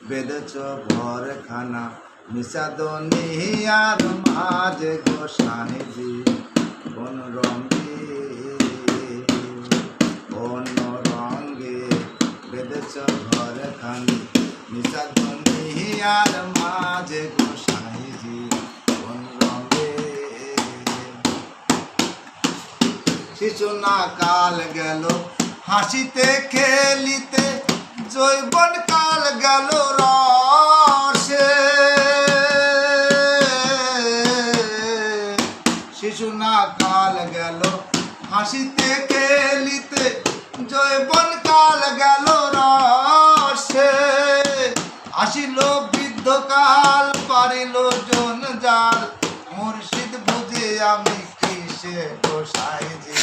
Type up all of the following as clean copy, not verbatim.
বেঁধেছ ঘরখানা মিশা দুনিয়ার মাঝে গো সাহেজি কোন রঙে বেঁধেছ ঘরখানা মিশা দুনিয়ার মাঝে গো সাহেজি কোন রঙে শিশু না কাল গেল হাসিতে খেলিতে জৈবন কাল গেল রসে শিশু না কাল গেল হাসিতে খেলিতে জৈবন কাল গেল রসে আসিল বৃদ্ধ কাল পারিল জন জাল মুর্শিদ বুঝে আমি কিসে গোসাইজি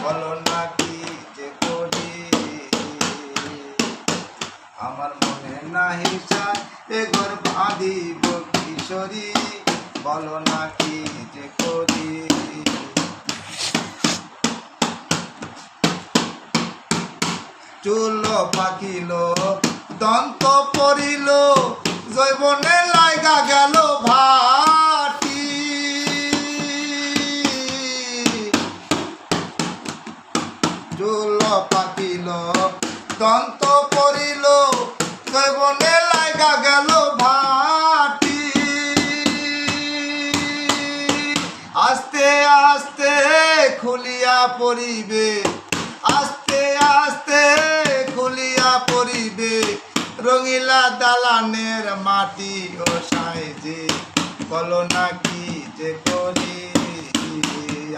বলো না কি যে করি আমার মনে নাহি চায় এ ঘর বাঁধিব কিশোরী বলো না কি যে করি চুল পাকিল দন্ত পড়িল জৈবনে লাইগা গেল ভাটি চুল পাকিল দন্ত পড়িল জৈবনে লাইগা গেল ভাটি আস্তে আস্তে খুলিয়া পড়িবে আস্তে আস্তে খুলিয়া পড়িবে রঙিলা দালানের মাটি ও সাইজে বলো না কি যে করি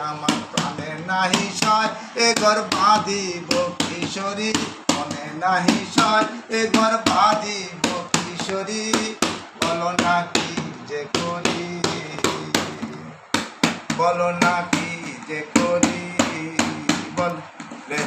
আমার প্রাণে নাহি সয় এ ঘর বাঁধিব কিশোরী মনে নাহি সয় এ ঘর বাঁধিব কিশোরী বলো না কি যে করি বলো না কি যে করি বল রে